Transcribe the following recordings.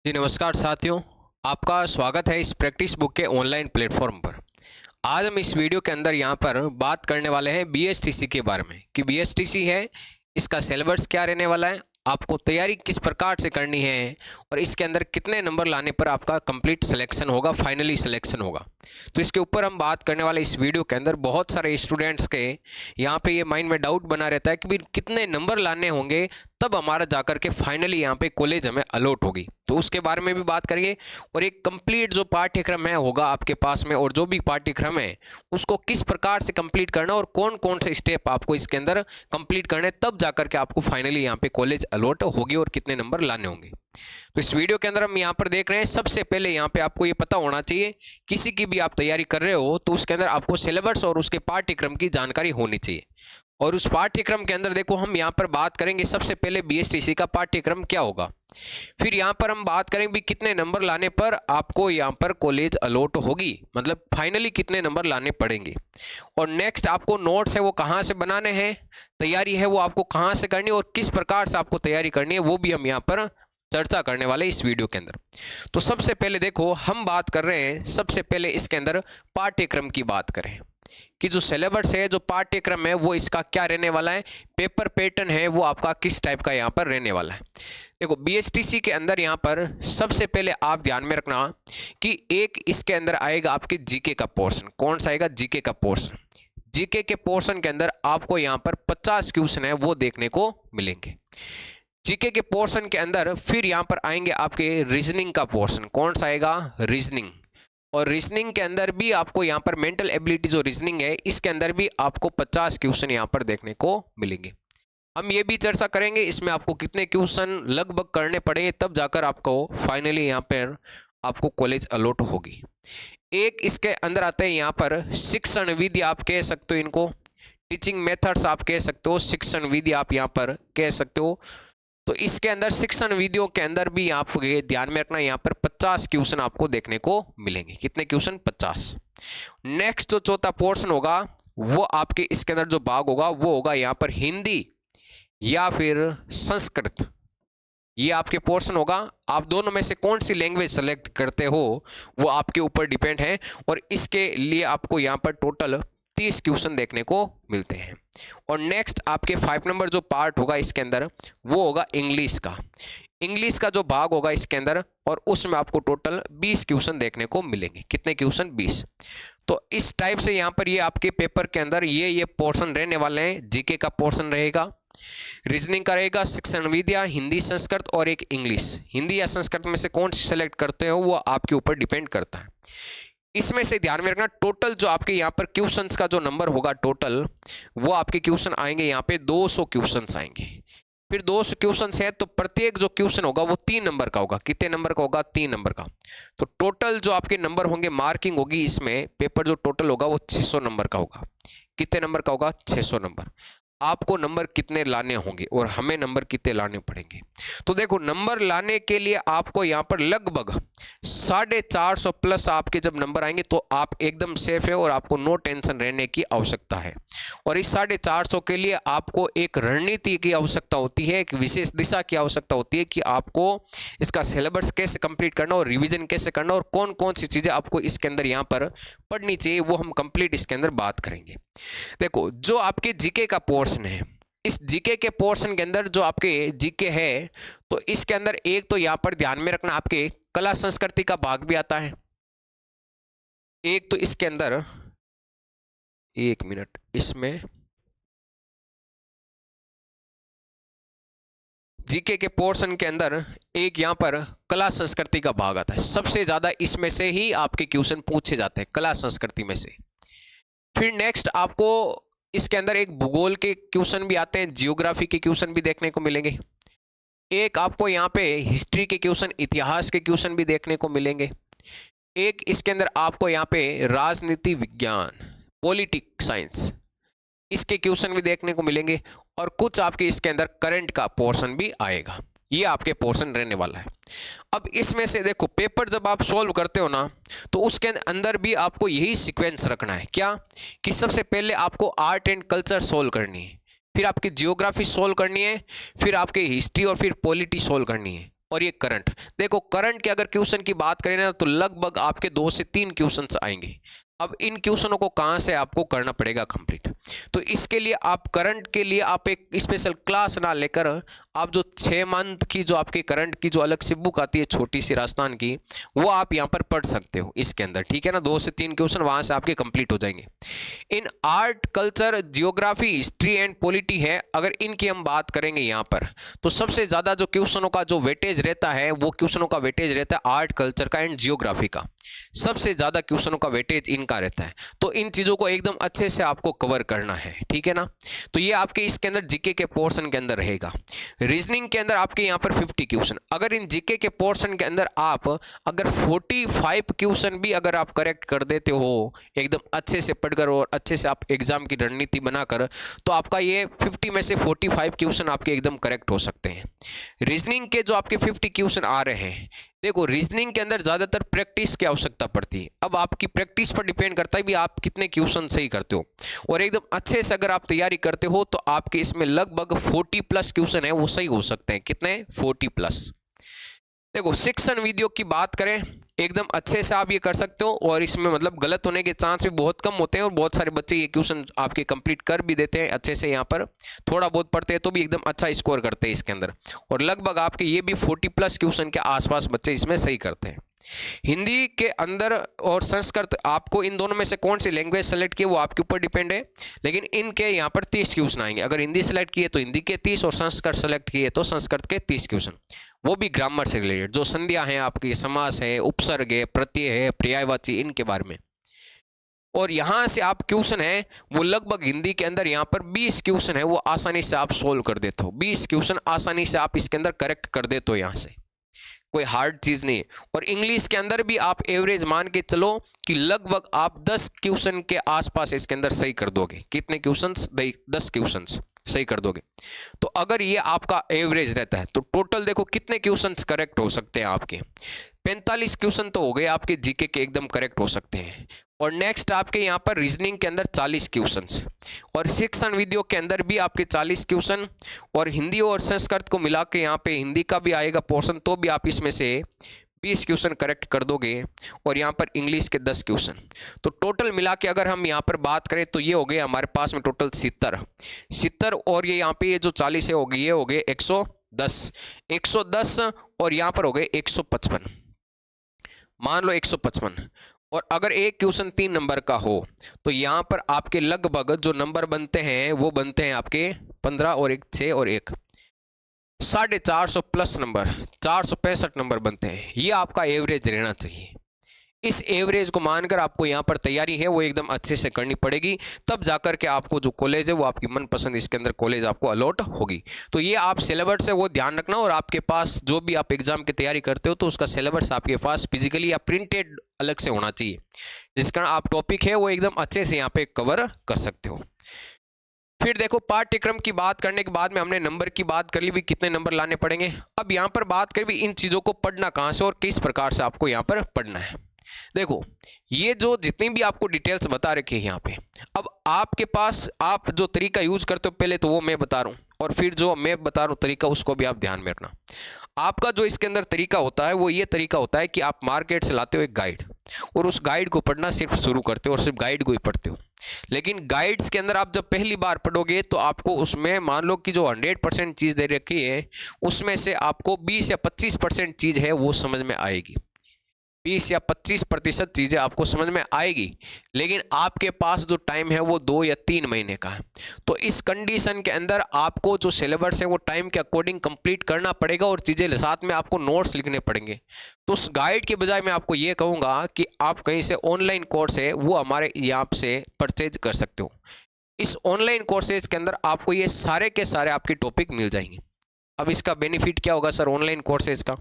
जी नमस्कार साथियों, आपका स्वागत है इस प्रैक्टिस बुक के ऑनलाइन प्लेटफॉर्म पर। आज हम इस वीडियो के अंदर यहाँ पर बात करने वाले हैं बीएसटीसी के बारे में कि बीएसटीसी है, इसका सिलेबस क्या रहने वाला है, आपको तैयारी किस प्रकार से करनी है और इसके अंदर कितने नंबर लाने पर आपका कंप्लीट सिलेक्शन होगा, फाइनली सिलेक्शन होगा। तो इसके ऊपर हम बात करने वाले इस वीडियो के अंदर बहुत सारे स्टूडेंट्स के यहाँ पे ये माइंड में डाउट बना रहता है कि भी कितने नंबर लाने होंगे तब हमारा जाकर के फाइनली यहाँ पे कॉलेज हमें अलॉट होगी। तो उसके बारे में भी बात करेंगे और एक कंप्लीट जो पाठ्यक्रम है होगा आपके पास में, और जो भी पाठ्यक्रम है उसको किस प्रकार से कंप्लीट करना और कौन कौन से स्टेप आपको इसके अंदर कंप्लीट करने तब जाकर के आपको फाइनली यहाँ पे कॉलेज अलॉट होगी और कितने नंबर लाने होंगे। तो इस वीडियो के अंदर हम यहाँ पर देख रहे हैं, सबसे पहले यहाँ पे आपको ये पता होना चाहिए, किसी की भी आप तैयारी कर रहे हो तो उसके अंदर आपको सिलेबस और उसके पाठ्यक्रम की जानकारी होनी चाहिए। और उस पाठ्यक्रम के अंदर देखो हम यहाँ पर बात करेंगे सबसे पहले बीएसटीसी का पाठ्यक्रम क्या होगा, फिर यहाँ पर हम बात करेंगे भी कितने नंबर लाने पर आपको यहाँ पर कॉलेज अलॉट होगी, मतलब फाइनली कितने नंबर लाने पड़ेंगे। और नेक्स्ट आपको नोट्स है वो कहाँ से बनाने हैं, तैयारी है वो आपको कहाँ से करनी है और किस प्रकार से आपको तैयारी करनी है वो भी हम यहाँ पर चर्चा करने वाले इस वीडियो के अंदर। तो सबसे पहले देखो हम बात कर रहे हैं, सबसे पहले इसके अंदर पाठ्यक्रम की बात करें कि जो सिलेबस है, जो पाठ्यक्रम है वो इसका क्या रहने वाला है, पेपर पैटर्न है वो आपका किस टाइप का यहाँ पर रहने वाला है। देखो बीएसटीसी के अंदर यहाँ पर सबसे पहले आप ध्यान में रखना कि एक इसके अंदर आएगा आपके जीके का पोर्शन। कौन सा आएगा? जीके का पोर्शन। जीके के पोर्शन के अंदर आपको यहाँ पर 50 क्वेश्चन है वो देखने को मिलेंगे। जीके के पोर्शन के अंदर फिर यहाँ पर आएंगे आपके रीजनिंग का पोर्शन। कौन सा आएगा? रीजनिंग। और रीजनिंग के अंदर भी आपको यहाँ पर मेंटल एबिलिटी जो रीजनिंग है इसके अंदर भी आपको 50 क्वेश्चन यहाँ पर देखने को मिलेंगे। हम ये भी चर्चा करेंगे इसमें आपको कितने क्वेश्चन लगभग करने पड़ेंगे तब जाकर आपको फाइनली यहाँ पर आपको कॉलेज अलॉट होगी। एक इसके अंदर आते हैं यहाँ पर शिक्षण विधि, आप कह सकते हो इनको, टीचिंग मेथड्स आप कह सकते हो, शिक्षण विधि आप यहाँ पर कह सकते हो। तो इसके अंदर शिक्षण विधियों के अंदर भी आप ध्यान में रखना, यहाँ पर 50 क्वेश्चन आपको देखने को मिलेंगे। कितने क्वेश्चन? 50। नेक्स्ट जो चौथा पोर्शन होगा वो आपके इसके अंदर जो भाग होगा वो होगा यहाँ पर हिंदी या फिर संस्कृत, ये आपके पोर्शन होगा। आप दोनों में से कौन सी लैंग्वेज सेलेक्ट करते हो वो आपके ऊपर डिपेंड है, और इसके लिए आपको यहाँ पर टोटल 30 क्वेश्चन देखने को मिलते हैं। और नेक्स्ट आपके 5 नंबर जो पार्ट होगा इसके अंदर वो होगा इंग्लिश का। इंग्लिश का जो भाग होगा इसके अंदर, और उसमें आपको टोटल 20 क्वेश्चन देखने को मिलेंगे। कितने क्वेश्चन? 20। तो इस टाइप से यहाँ पर ये आपके पेपर के अंदर ये पोर्शन रहने वाले हैं। जीके का पोर्शन रहेगा, रीजनिंग का रहेगा, शिक्षण विद्या, हिंदी, संस्कृत और एक इंग्लिश। हिंदी या संस्कृत में से कौन सी सेलेक्ट करते हो वो आपके ऊपर डिपेंड करता है। इसमें से ध्यान में रखना टोटल जो आपके यहाँ पर क्वेश्चंस का जो नंबर होगा टोटल, वो आपके क्वेश्चन आएंगे यहाँ पे 200 क्वेश्चंस आएंगे। फिर 200 क्वेश्चंस है तो प्रत्येक जो क्वेश्चन होगा वो 3 नंबर का होगा। कितने नंबर का होगा? 3 नंबर का। तो टोटल जो आपके नंबर होंगे, मार्किंग होगी इसमें, पेपर जो टोटल होगा वो 600 नंबर का होगा। कितने नंबर का होगा? 600 नंबर। आपको नंबर कितने लाने होंगे और हमें नंबर कितने लाने पड़ेंगे? तो देखो नंबर लाने के लिए आपको यहाँ पर लगभग 450 प्लस आपके जब नंबर आएंगे तो आप एकदम सेफ है और आपको नो टेंशन रहने की आवश्यकता है। और इस 450 के लिए आपको एक रणनीति की आवश्यकता होती है, एक विशेष दिशा की आवश्यकता होती है कि आपको इसका सिलेबस कैसे कंप्लीट करना और रिवीजन कैसे करना और कौन कौन सी चीज़ें आपको इसके अंदर यहाँ पर पढ़नी चाहिए, वो हम कंप्लीट इसके अंदर बात करेंगे। देखो जो आपके जीके का पोर्शन है, इस जीके के पोर्शन के अंदर जो आपके जीके है तो इसके अंदर एक तो यहाँ पर ध्यान में रखना आपके कला संस्कृति का भाग भी आता है। एक तो इसके अंदर, एक मिनट, इसमें जीके के पोर्शन के अंदर एक यहाँ पर कला संस्कृति का भाग आता है। सबसे ज्यादा इसमें से ही आपके क्वेश्चन पूछे जाते हैं, कला संस्कृति में से। फिर नेक्स्ट आपको इसके अंदर एक भूगोल के क्वेश्चन भी आते हैं, जियोग्राफी के क्वेश्चन भी देखने को मिलेंगे। एक आपको यहाँ पे हिस्ट्री के क्वेश्चन, इतिहास के क्वेश्चन भी देखने को मिलेंगे। एक इसके अंदर आपको यहाँ पे राजनीति विज्ञान, पॉलिटिक्स साइंस, इसके क्वेश्चन भी देखने को मिलेंगे। और कुछ आपके इसके अंदर करंट का पोर्शन भी आएगा। ये आपके पोर्शन रहने वाला है। अब इसमें से देखो पेपर जब आप सॉल्व करते हो ना तो उसके अंदर भी आपको यही सीक्वेंस रखना है, क्या कि सबसे पहले आपको आर्ट एंड कल्चर सॉल्व करनी है, फिर आपकी जियोग्राफी सॉल्व करनी है, फिर आपके हिस्ट्री और फिर पॉलिटी सॉल्व करनी है, और ये करंट। देखो करंट के अगर क्वेश्चन की बात करें ना तो लगभग आपके 2 से 3 क्वेश्चंस आएंगे। अब इन क्वेश्चनों को कहाँ से आपको करना पड़ेगा कंप्लीट, तो इसके लिए आप करंट के लिए आप एक स्पेशल क्लास ना लेकर आप जो 6 मंथ की जो आपके करंट की जो अलग से बुक आती है छोटी सी राजस्थान की, वो आप यहाँ पर पढ़ सकते हो इसके अंदर, ठीक है ना। 2 से 3 क्वेश्चन वहाँ से आपके कंप्लीट हो जाएंगे। इन art, culture, geography, history and polity है, अगर इनकी हम बात करेंगे यहाँ पर, तो सबसे ज़्यादा जो क्वेश्चनों का जो वेटेज रहता है वो क्वेश्चनों का वेटेज रहता है आर्ट, कल्चर का एंड जियोग्राफी का। सबसे ज़्यादा क्वेश्चनों का वेटेज इनका रहता है। तो इन चीज़ों को एकदम अच्छे से आपको कवर करना है, ठीक है ना। तो ये आपके इसके अंदर जीके के पोर्शन के अंदर रहेगा। रीजनिंग के अंदर आपके यहाँ पर 50 क्वेश्चन, अगर इन जीके के पोर्शन के अंदर आप अगर 45 क्वेश्चन भी अगर आप करेक्ट कर देते हो एकदम अच्छे से पढ़कर और अच्छे से आप एग्जाम की रणनीति बनाकर, तो आपका ये 50 में से 45 क्वेश्चन आपके एकदम करेक्ट हो सकते हैं। रीजनिंग के जो आपके 50 क्वेश्चन आ रहे हैं, देखो रीजनिंग के अंदर ज़्यादातर प्रैक्टिस की आवश्यकता पड़ती है। अब आपकी प्रैक्टिस पर डिपेंड करता है भी आप कितने क्वेश्चन सही करते हो, और एकदम अच्छे से अगर आप तैयारी करते हो तो आपके इसमें लगभग 40+ क्वेश्चन है वो सही हो सकते हैं। कितने? 40+। देखो सेक्शन वीडियो की बात करें, एकदम अच्छे से आप ये कर सकते हो, और इसमें मतलब गलत होने के चांस भी बहुत कम होते हैं, और बहुत सारे बच्चे ये क्वेश्चन आपके कंप्लीट कर भी देते हैं अच्छे से। यहाँ पर थोड़ा बहुत पढ़ते हैं तो भी एकदम अच्छा स्कोर करते हैं इसके अंदर, और लगभग आपके ये भी 40+ क्वेश्चन के आसपास बच्चे इसमें सही करते हैं। हिंदी के अंदर और संस्कृत, आपको इन दोनों में से कौन सी लैंग्वेज सेलेक्ट की वो आपके ऊपर डिपेंड है, लेकिन इनके यहाँ पर 30 क्वेश्चन आएंगे। अगर हिंदी सेलेक्ट किए तो हिंदी के 30, और संस्कृत सेलेक्ट किए तो संस्कृत के 30 क्वेश्चन, वो भी ग्रामर से रिलेटेड, जो संध्या है आपकी, समास है, उपसर्ग है, प्रत्यय है, पर्यायवाची, इनके बारे में। और यहाँ से आप क्वेश्चन है वो लगभग हिंदी के अंदर यहाँ पर 20 क्वेश्चन है वो आसानी से आप सोल्व कर देते हो। 20 क्वेश्चन आसानी से आप इसके अंदर करेक्ट कर देते हो, यहाँ से कोई हार्ड चीज़ नहीं है। और इंग्लिश के अंदर भी आप एवरेज मान के चलो कि लगभग आप 10 क्वेश्चन के आसपास इसके अंदर सही कर दोगे। कितने क्वेश्चंस? 10 क्वेश्चंस सही कर दोगे। तो अगर ये आपका एवरेज रहता है तो टोटल देखो कितने क्वेश्चंस करेक्ट हो सकते हैं आपके। 45 क्वेश्चन तो हो गए आपके जीके के एकदम करेक्ट हो सकते हैं। और नेक्स्ट आपके यहाँ पर रीजनिंग के अंदर 40 क्वेश्चंस, और सेक्शन वीडियो के अंदर भी आपके 40 क्वेश्चन, और हिंदी और संस्कृत को मिला के यहाँ पे हिंदी का भी आएगा पोर्शन, तो भी आप इसमें से 20 क्वेश्चन करेक्ट कर दोगे, और यहाँ पर इंग्लिश के 10 क्वेश्चन। तो टोटल मिला के अगर हम यहाँ पर बात करें तो ये हो गए हमारे पास में टोटल 70, और ये यहाँ पे ये जो 40 है हो गए, ये हो गए 110, और यहाँ पर हो गए 155, मान लो 155। और अगर एक क्वेश्चन 3 नंबर का हो तो यहाँ पर आपके लगभग जो नंबर बनते हैं वो बनते हैं आपके 15 और 1 6 और 1 450+ नंबर, 465 नंबर बनते हैं। ये आपका एवरेज रहना चाहिए। इस एवरेज को मानकर आपको यहाँ पर तैयारी है वो एकदम अच्छे से करनी पड़ेगी, तब जाकर के आपको जो कॉलेज है वो आपकी मनपसंद इसके अंदर कॉलेज आपको अलॉट होगी। तो ये आप सिलेबस है वो ध्यान रखना, और आपके पास जो भी आप एग्जाम की तैयारी करते हो तो उसका सिलेबस आपके पास फिजिकली या प्रिंटेड अलग से होना चाहिए, जिसका आप टॉपिक है वो एकदम अच्छे से यहाँ पे कवर कर सकते हो। फिर देखो पाठ्यक्रम की बात करने के बाद में हमने नंबर की बात कर ली भी, कितने नंबर लाने पड़ेंगे। अब यहाँ पर बात करें भी इन चीज़ों को पढ़ना कहाँ से और किस प्रकार से आपको यहाँ पर पढ़ना है। देखो ये जो जितनी भी आपको डिटेल्स बता रखी है यहाँ पे, अब आपके पास आप जो तरीका यूज करते हो पहले तो वो मैं बता रहा हूँ, और फिर जो मैं बता रहा हूँ तरीका उसको भी आप ध्यान में रखना। आपका जो इसके अंदर तरीका होता है वो ये तरीका होता है कि आप मार्केट से लाते हो एक गाइड, और उस गाइड को पढ़ना सिर्फ शुरू करते हो और सिर्फ गाइड को ही पढ़ते हो। लेकिन गाइड्स के अंदर आप जब पहली बार पढ़ोगे तो आपको उसमें मान लो कि जो 100% चीज़ दे रखी है उसमें से आपको 20 या 25% चीज़ है वो समझ में आएगी, 20 या 25% चीज़ें आपको समझ में आएगी। लेकिन आपके पास जो टाइम है वो 2 या 3 महीने का है। तो इस कंडीशन के अंदर आपको जो सिलेबस है वो टाइम के अकॉर्डिंग कंप्लीट करना पड़ेगा, और चीज़ें साथ में आपको नोट्स लिखने पड़ेंगे। तो उस गाइड के बजाय मैं आपको ये कहूँगा कि आप कहीं से ऑनलाइन कोर्स है वो हमारे यहाँ से परचेज कर सकते हो। इस ऑनलाइन कोर्सेज के अंदर आपको ये सारे के सारे आपके टॉपिक मिल जाएंगे। अब इसका बेनिफिट क्या होगा सर ऑनलाइन कोर्सेज का?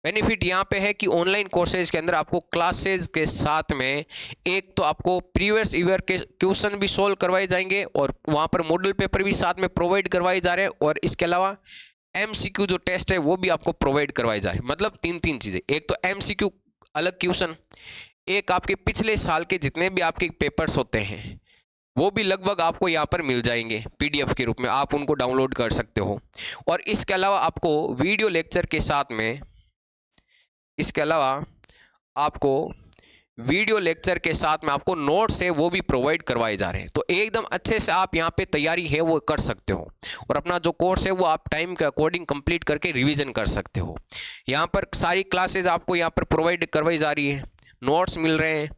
बेनिफिट यहाँ पे है कि ऑनलाइन कोर्सेज के अंदर आपको क्लासेज के साथ में एक तो आपको प्रीवियस ईयर के क्वेश्चन भी सोल्व करवाए जाएंगे, और वहाँ पर मॉडल पेपर भी साथ में प्रोवाइड करवाए जा रहे हैं, और इसके अलावा एमसीक्यू जो टेस्ट है वो भी आपको प्रोवाइड करवाए जा रहे हैं। मतलब 3 चीज़ें, एक तो एमसीक्यू अलग क्वेश्चन, एक आपके पिछले साल के जितने भी आपके पेपर्स होते हैं वो भी लगभग आपको यहाँ पर मिल जाएंगे PDF के रूप में, आप उनको डाउनलोड कर सकते हो। और इसके अलावा आपको वीडियो लेक्चर के साथ में, इसके अलावा आपको वीडियो लेक्चर के साथ में आपको नोट्स है वो भी प्रोवाइड करवाए जा रहे हैं। तो एकदम अच्छे से आप यहाँ पे तैयारी है वो कर सकते हो और अपना जो कोर्स है वो आप टाइम के अकॉर्डिंग कंप्लीट करके रिवीजन कर सकते हो। यहाँ पर सारी क्लासेज आपको यहाँ पर प्रोवाइड करवाई जा रही है, नोट्स मिल रहे हैं,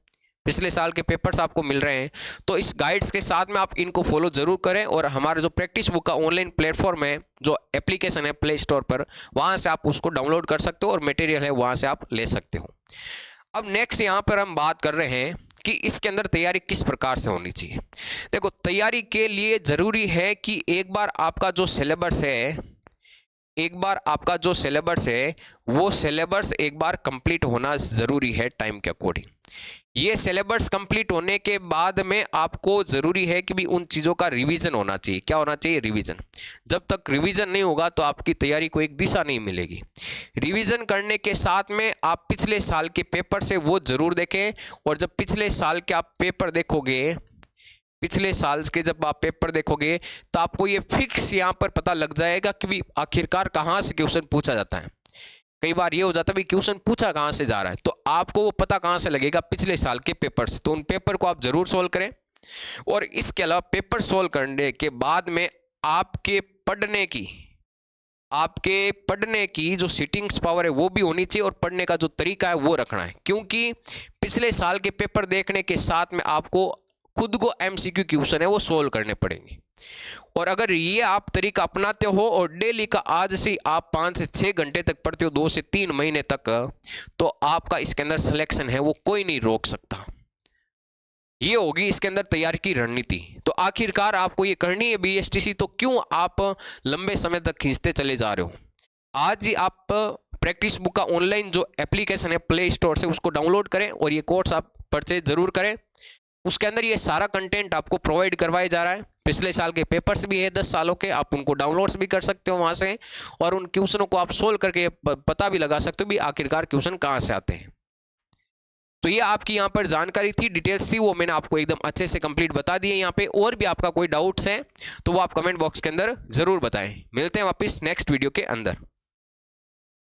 पिछले साल के पेपर्स आपको मिल रहे हैं। तो इस गाइड्स के साथ में आप इनको फॉलो ज़रूर करें और हमारा जो प्रैक्टिस बुक का ऑनलाइन प्लेटफॉर्म है, जो एप्लीकेशन है प्ले स्टोर पर, वहाँ से आप उसको डाउनलोड कर सकते हो और मटेरियल है वहाँ से आप ले सकते हो। अब नेक्स्ट यहाँ पर हम बात कर रहे हैं कि इसके अंदर तैयारी किस प्रकार से होनी चाहिए। देखो, तैयारी के लिए ज़रूरी है कि एक बार आपका जो सिलेबस है वो सिलेबस एक बार कंप्लीट होना ज़रूरी है टाइम के अकॉर्डिंग। ये सिलेबस कंप्लीट होने के बाद में आपको ज़रूरी है कि भी उन चीज़ों का रिवीजन होना चाहिए। क्या होना चाहिए? रिवीजन। जब तक रिवीजन नहीं होगा तो आपकी तैयारी को एक दिशा नहीं मिलेगी। रिवीजन करने के साथ में आप पिछले साल के पेपर से वो ज़रूर देखें, और जब पिछले साल के आप पेपर देखोगे, पिछले साल के जब आप पेपर देखोगे तो आपको ये फिक्स यहाँ पर पता लग जाएगा कि भी आखिरकार कहाँ से क्वेश्चन पूछा जाता है। कई बार ये हो जाता है भी क्वेश्चन पूछा कहाँ से जा रहा है, तो आपको वो पता कहाँ से लगेगा? पिछले साल के पेपर से। तो उन पेपर को आप ज़रूर सोल्व करें। और इसके अलावा पेपर सोल्व करने के बाद में आपके पढ़ने की जो सिटिंग्स पावर है वो भी होनी चाहिए और पढ़ने का जो तरीका है वो रखना है, क्योंकि पिछले साल के पेपर देखने के साथ में आपको खुद को MCQ क्वेश्चन है वो सोल्व करने पड़ेंगे। और अगर ये आप तरीका अपनाते हो और डेली का आज से आप 5 से 6 घंटे तक पढ़ते हो, 2 से 3 महीने तक, तो आपका इसके अंदर सिलेक्शन है वो कोई नहीं रोक सकता। ये होगी इसके अंदर तैयारी की रणनीति। तो आखिरकार आपको ये करनी है BSTC, तो क्यों आप लंबे समय तक खींचते चले जा रहे हो? आज ही आप प्रैक्टिस बुक का ऑनलाइन जो एप्लीकेशन है प्ले स्टोर से उसको डाउनलोड करें और ये कोर्स आप परचेज जरूर करें। उसके अंदर ये सारा कंटेंट आपको प्रोवाइड करवाया जा रहा है। पिछले साल के पेपर्स भी है 10 सालों के, आप उनको डाउनलोड्स भी कर सकते हो वहाँ से, और उन क्वेश्चनों को आप सोल्व करके पता भी लगा सकते हो भी आखिरकार क्वेश्चन कहाँ से आते हैं। तो ये आपकी यहाँ पर जानकारी थी, डिटेल्स थी, वो मैंने आपको एकदम अच्छे से कंप्लीट बता दी है। यहाँ पे और भी आपका कोई डाउट्स है तो वो आप कमेंट बॉक्स के अंदर ज़रूर बताएं। मिलते हैं वापस नेक्स्ट वीडियो के अंदर।